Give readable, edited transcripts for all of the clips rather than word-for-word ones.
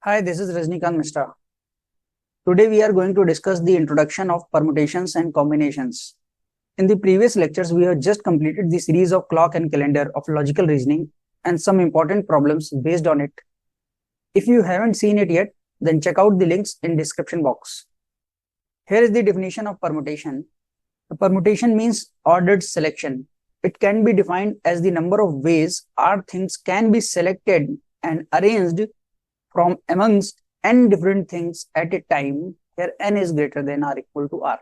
Hi, this is Rajnikant Mishra. Today we are going to discuss the introduction of permutations and combinations. In the previous lectures, we have just completed the series of clock and calendar of logical reasoning and some important problems based on it. If you haven't seen it yet, then check out the links in description box. Here is the definition of permutation. A permutation means ordered selection. It can be defined as the number of ways or things can be selected and arranged from amongst n different things at a time, where n is greater than or equal to r.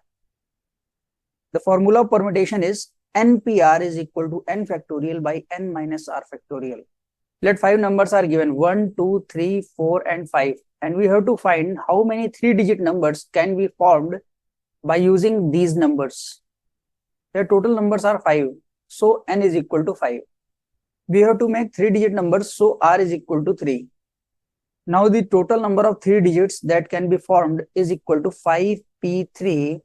The formula of permutation is npr is equal to n factorial by n minus r factorial. Let 5 numbers are given 1, 2, 3, 4 and 5, and we have to find how many 3-digit numbers can be formed by using these numbers. Their total numbers are 5, so n is equal to 5. We have to make 3-digit numbers, so r is equal to 3. Now the total number of 3 digits that can be formed is equal to 5p3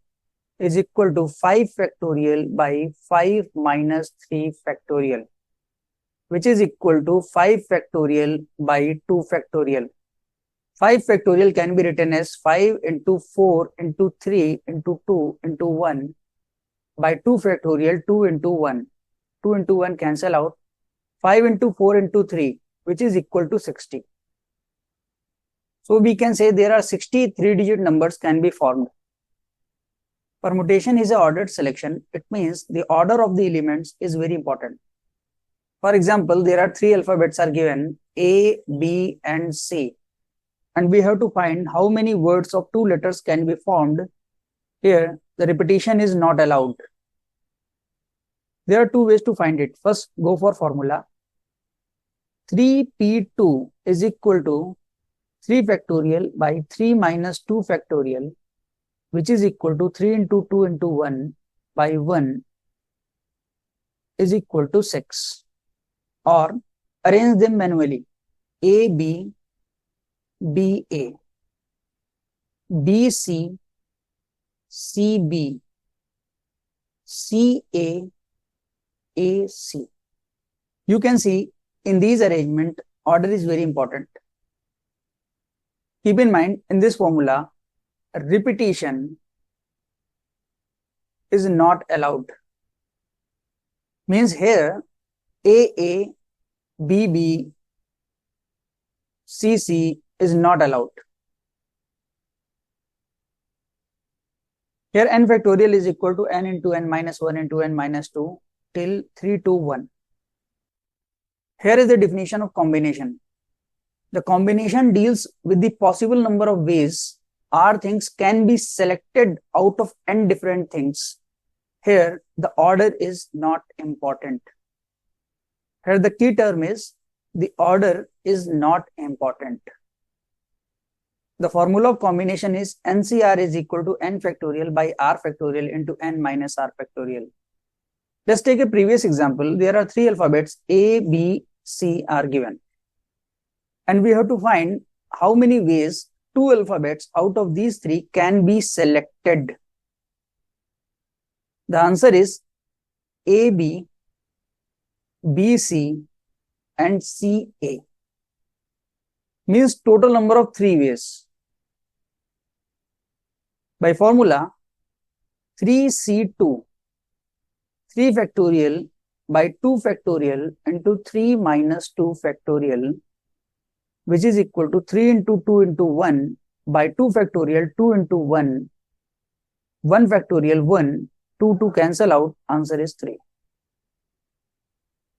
is equal to 5 factorial by 5 minus 3 factorial, which is equal to 5 factorial by 2 factorial. 5 factorial can be written as 5 into 4 into 3 into 2 into 1 by 2 factorial 2 into 1. 2 into 1 cancel out. 5 into 4 into 3, which is equal to 60. So we can say there are 60 3-digit numbers can be formed. Permutation is an ordered selection. It means the order of the elements is very important. For example, there are 3 alphabets are given A, B and C. And we have to find how many words of 2 letters can be formed. Here, the repetition is not allowed. There are 2 ways to find it. First, go for formula. 3p2 is equal to 3 factorial by 3 minus 2 factorial, which is equal to 3 into 2 into 1 by 1 is equal to 6. Or arrange them manually. AB, BA, BC, CB, CA, AC. You can see in these arrangement, order is very important. Keep in mind, in this formula, repetition is not allowed. Means here, AA, BB, CC is not allowed. Here, n factorial is equal to n into n minus 1 into n minus 2 till 3 to 1. Here is the definition of combination. The combination deals with the possible number of ways or things can be selected out of n different things. Here, the order is not important. Here, the key term is the order is not important. The formula of combination is NCR is equal to n factorial by r factorial into n minus r factorial. Let's take a previous example. There are 3 alphabets A, B, C are given. And we have to find how many ways 2 alphabets out of these 3 can be selected. The answer is AB, BC and CA. Means total number of 3 ways. By formula, 3C2, 3 factorial by 2 factorial into 3 minus 2 factorial, which is equal to 3 into 2 into 1 by 2 factorial 2 into 1, 1 factorial 1, 2 cancel out, answer is 3.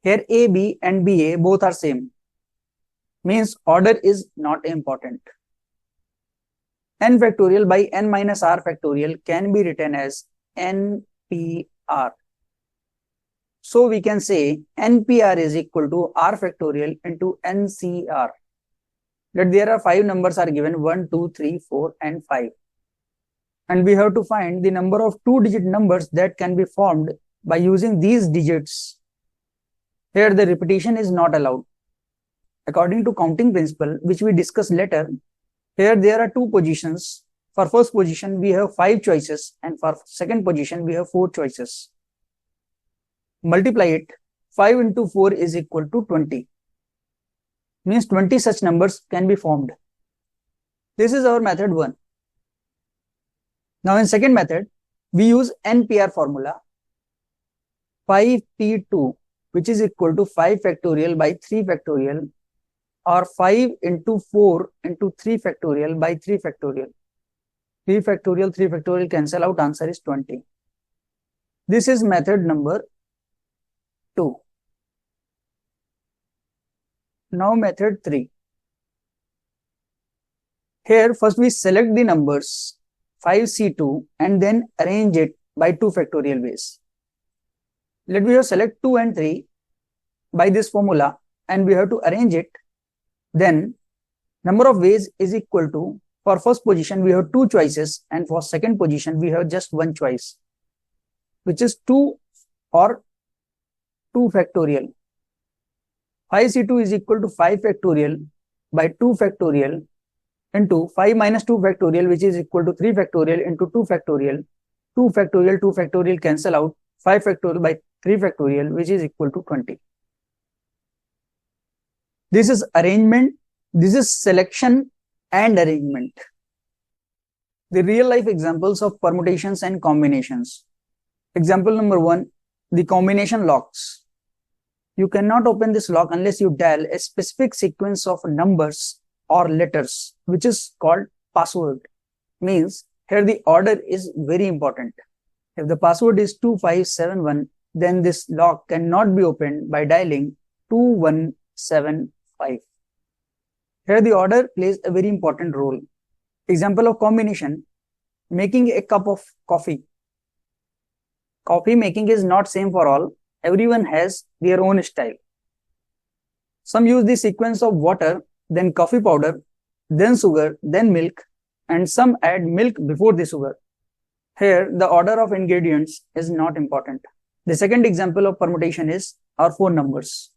Here AB and BA both are same. Means order is not important. N factorial by n minus r factorial can be written as NPR. So we can say NPR is equal to r factorial into NCR. That there are 5 numbers are given 1, 2, 3, 4 and 5. And we have to find the number of 2-digit numbers that can be formed by using these digits. Here the repetition is not allowed. According to counting principle, which we discuss later, here there are 2 positions. For first position, we have 5 choices, and for second position, we have 4 choices. Multiply it. 5 into 4 is equal to 20. Means 20 such numbers can be formed. This is our method 1. Now in second method, we use NPR formula 5p2, which is equal to 5 factorial by 3 factorial, or 5 into 4 into 3 factorial by 3 factorial. 3 factorial cancel out, answer is 20. This is method number 2. Now method 3. Here first we select the numbers 5c2 and then arrange it by 2 factorial ways. Let me select 2 and 3 by this formula and we have to arrange it. Then number of ways is equal to, for first position we have 2 choices and for second position we have just 1 choice, which is 2 or 2 factorial. 5c2 is equal to 5 factorial by 2 factorial into 5 minus 2 factorial, which is equal to 3 factorial into 2 factorial. 2 factorial cancel out, 5 factorial by 3 factorial, which is equal to 20. This is arrangement, this is selection and arrangement. The real life examples of permutations and combinations. Example number 1, the combination locks. You cannot open this lock unless you dial a specific sequence of numbers or letters, which is called password. Means here the order is very important. If the password is 2571, then this lock cannot be opened by dialing 2175. Here the order plays a very important role. Example of combination, making a cup of coffee. Coffee making is not same for all. Everyone has their own style. Some use the sequence of water, then coffee powder, then sugar, then milk, and some add milk before the sugar. Here, the order of ingredients is not important. The second example of permutation is our phone numbers.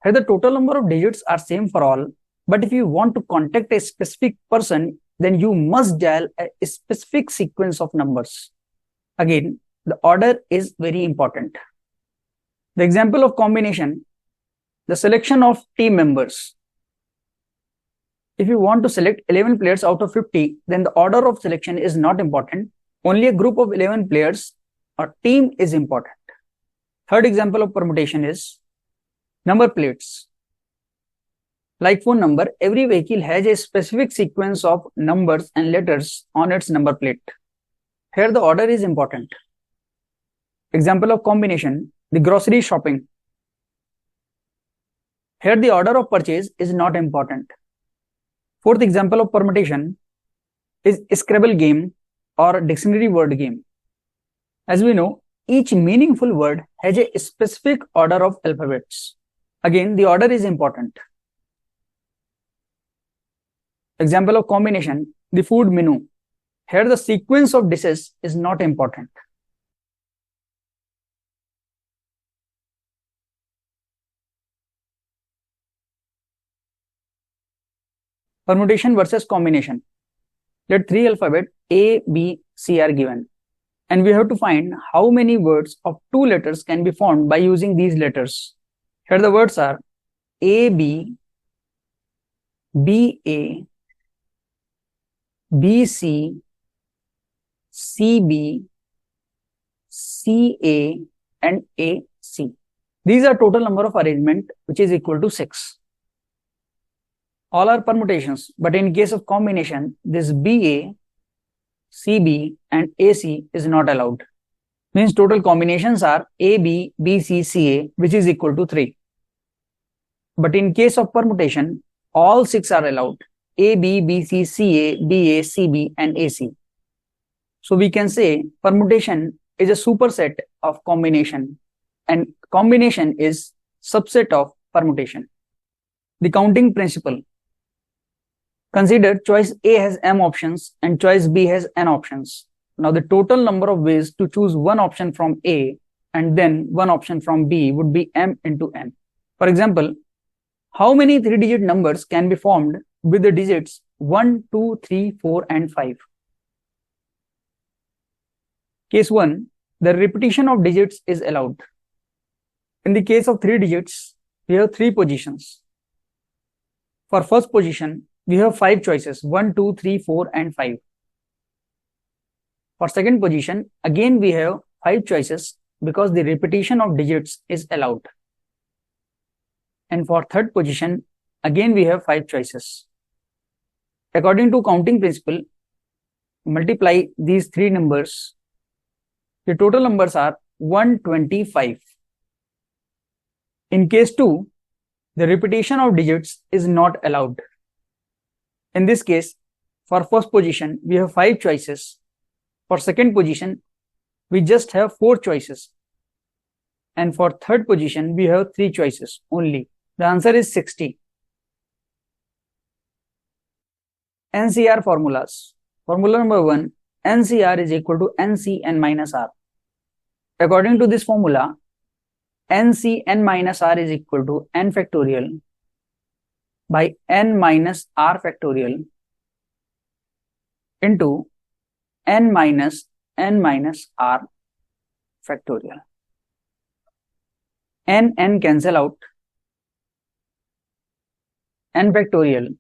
Here, the total number of digits are same for all, but if you want to contact a specific person, then you must dial a specific sequence of numbers. Again, the order is very important. The example of combination, the selection of team members. If you want to select 11 players out of 50, then the order of selection is not important. Only a group of 11 players or team is important. Third example of permutation is number plates. Like phone number, every vehicle has a specific sequence of numbers and letters on its number plate. Here the order is important. Example of combination, the grocery shopping. Here the order of purchase is not important. Fourth example of permutation is Scrabble game or dictionary word game. As we know, each meaningful word has a specific order of alphabets. Again, the order is important. Example of combination, the food menu. Here the sequence of dishes is not important. Permutation versus combination. Let 3 alphabet A, B, C are given. And we have to find how many words of 2 letters can be formed by using these letters. Here the words are A, B, B, A, B, C, C, B, C, A, and A, C. These are total number of arrangement, which is equal to 6. All are permutations, but in case of combination, this BA, CB and AC is not allowed. Means total combinations are AB, BC, CA, which is equal to 3. But in case of permutation, all 6 are allowed. AB, BC, CA, BA, CB and AC. So we can say permutation is a superset of combination and combination is subset of permutation. The counting principle. Consider choice A has M options and choice B has N options. Now the total number of ways to choose one option from A and then one option from B would be M into N. For example, how many 3-digit numbers can be formed with the digits 1, 2, 3, 4 and 5? Case 1, the repetition of digits is allowed. In the case of 3 digits, we have 3 positions. For first position, we have 5 choices, 1, 2, 3, 4 and 5. For second position, again we have 5 choices because the repetition of digits is allowed. And for third position, again we have 5 choices. According to counting principle, multiply these 3 numbers. The total numbers are 125. In case 2, the repetition of digits is not allowed. In this case, for first position, we have 5 choices. For second position, we just have 4 choices. And for third position, we have 3 choices only. The answer is 60. NCR formulas. Formula number 1, NCR is equal to NCn minus R. According to this formula, NCn minus R is equal to n factorial by n minus R factorial into n minus R factorial. N cancel out, n factorial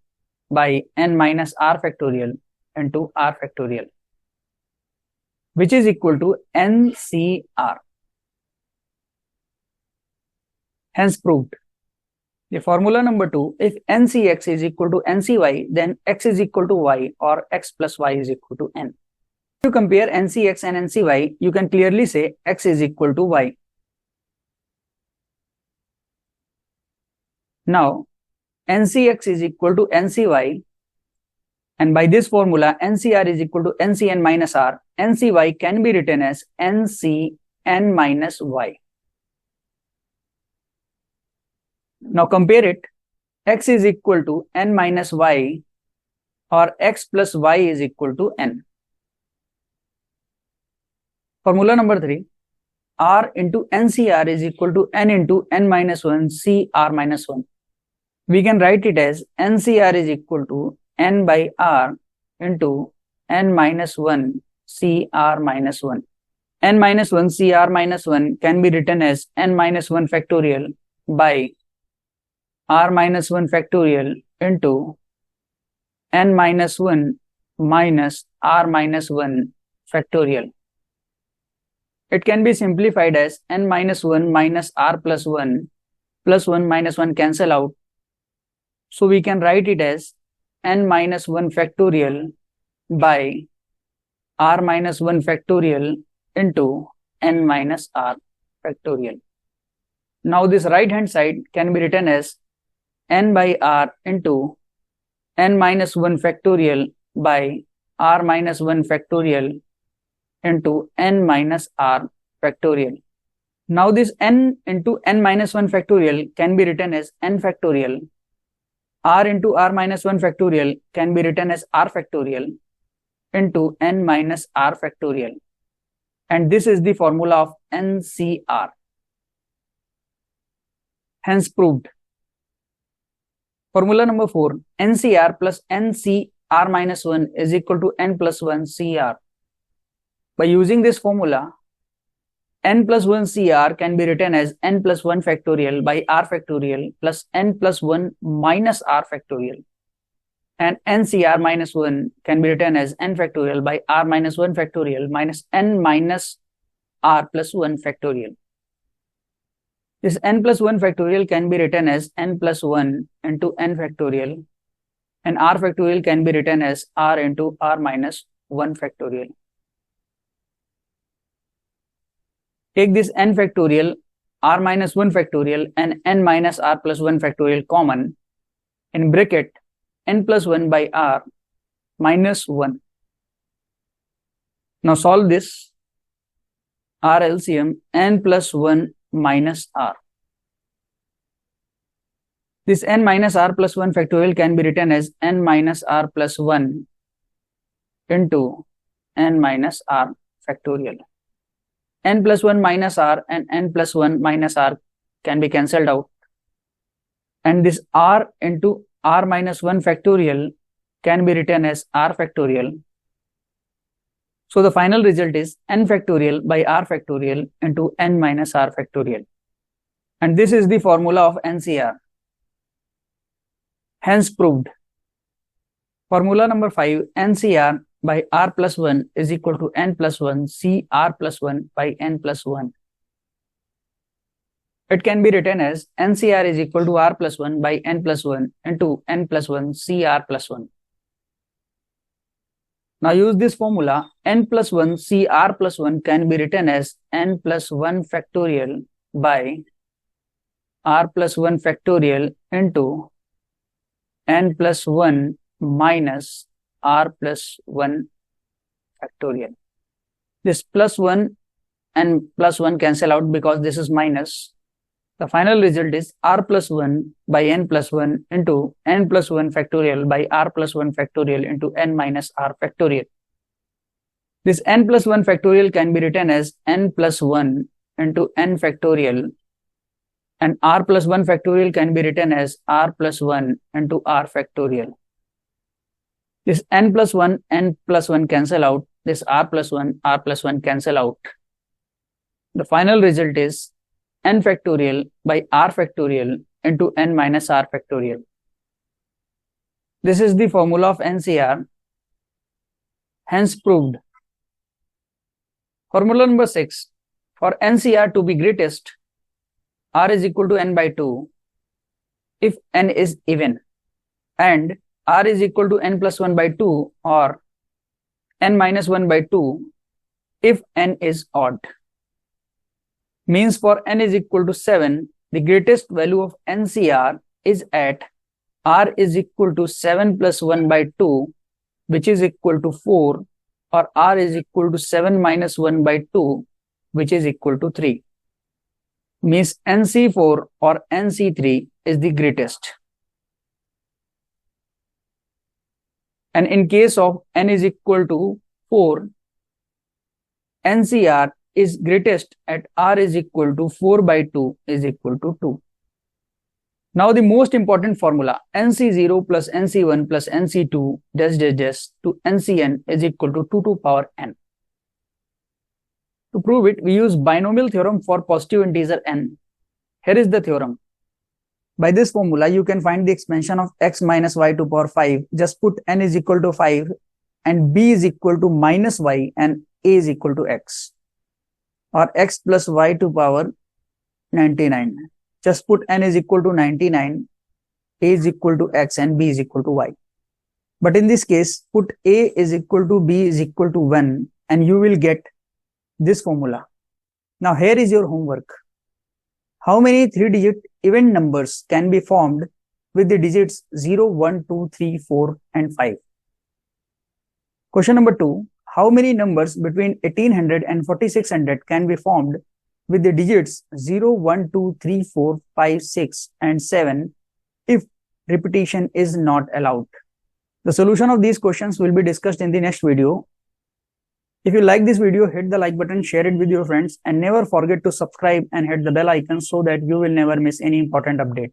by n minus R factorial into R factorial, which is equal to NCR. Hence proved. The formula number 2, if NCX is equal to NCY, then X is equal to Y or X plus Y is equal to N. If you compare NCX and NCY, you can clearly say X is equal to Y. Now, NCX is equal to NCY, and by this formula, NCR is equal to NCn minus R. NCY can be written as NCn minus Y. Now compare it. X is equal to n minus y or x plus y is equal to n. Formula number 3. R into NCR is equal to n into n minus 1 CR minus 1. We can write it as NCR is equal to n by R into n minus 1 CR minus 1. n minus 1 CR minus 1 can be written as n minus 1 factorial by R minus 1 factorial into n minus 1 minus R minus 1 factorial. It can be simplified as n minus 1 minus R plus 1 minus 1 cancel out. So we can write it as n minus 1 factorial by R minus 1 factorial into n minus R factorial. Now this right hand side can be written as n by R into n minus 1 factorial by R minus 1 factorial into n minus R factorial. Now this n into n minus 1 factorial can be written as n factorial. R into R minus 1 factorial can be written as R factorial into n minus R factorial. And this is the formula of NCR. Hence proved. Formula number 4, NCR plus NCR minus 1 is equal to n plus 1 CR. By using this formula, n plus 1 CR can be written as n plus 1 factorial by R factorial plus n plus 1 minus R factorial. And NCR minus 1 can be written as n factorial by R minus 1 factorial minus n minus R plus 1 factorial. This n plus 1 factorial can be written as n plus 1 into n factorial, and R factorial can be written as R into R minus 1 factorial. Take this n factorial, R minus 1 factorial and n minus R plus 1 factorial common. In bracket, n plus 1 by R minus 1. Now solve this. R LCM n plus 1 minus R. This n minus R plus 1 factorial can be written as n minus R plus 1 into n minus R factorial. N plus 1 minus R and n plus 1 minus R can be cancelled out. And this R into R minus 1 factorial can be written as R factorial. So the final result is n factorial by R factorial into n minus R factorial. And this is the formula of NCR. Hence proved. Formula number 5, NCR by R plus 1 is equal to N plus 1 CR plus 1 by N plus 1. It can be written as NCR is equal to R plus 1 by N plus 1 into N plus 1 CR plus 1. Now use this formula. N plus 1 CR plus 1 can be written as N plus 1 factorial by R plus 1 factorial into N plus 1 minus R plus 1 factorial. This plus 1 and plus 1 cancel out because this is minus. The final result is R plus 1 by N plus 1 into N plus 1 factorial by R plus 1 factorial into N minus R factorial. This N plus 1 factorial can be written as N plus 1 into N factorial, and R plus 1 factorial can be written as R plus 1 into R factorial. This N plus 1 cancel out. This R plus 1 cancel out. The final result is N factorial by R factorial into N minus R factorial. This is the formula of NCR, hence proved. Formula number 6. For NCR to be greatest, R is equal to N by 2 if N is even, and R is equal to N plus 1 by 2 or N minus 1 by 2 if N is odd. Means for N is equal to 7, the greatest value of NCR is at R is equal to 7 plus 1 by 2, which is equal to 4, or R is equal to 7 minus 1 by 2, which is equal to 3. Means NC4 or NC3 is the greatest. And in case of N is equal to 4, NCR is greatest at R is equal to 4 by 2 is equal to 2. Now the most important formula, NC0 plus NC1 plus NC2 dash dash dash to NCN is equal to 2 to power n. To prove it, we use binomial theorem for positive integer n. Here is the theorem. By this formula, you can find the expansion of x minus y to power 5. Just put n is equal to 5 and b is equal to minus y and a is equal to x. Or x plus y to power 99. Just put n is equal to 99, a is equal to x and b is equal to y. But in this case, put a is equal to b is equal to 1 and you will get this formula. Now here is your homework. How many 3-digit even numbers can be formed with the digits 0, 1, 2, 3, 4 and 5? Question number 2. How many numbers between 1800 and 4600 can be formed with the digits 0, 1, 2, 3, 4, 5, 6 and 7 if repetition is not allowed? The solution of these questions will be discussed in the next video. If you like this video, hit the like button, share it with your friends and never forget to subscribe and hit the bell icon so that you will never miss any important update.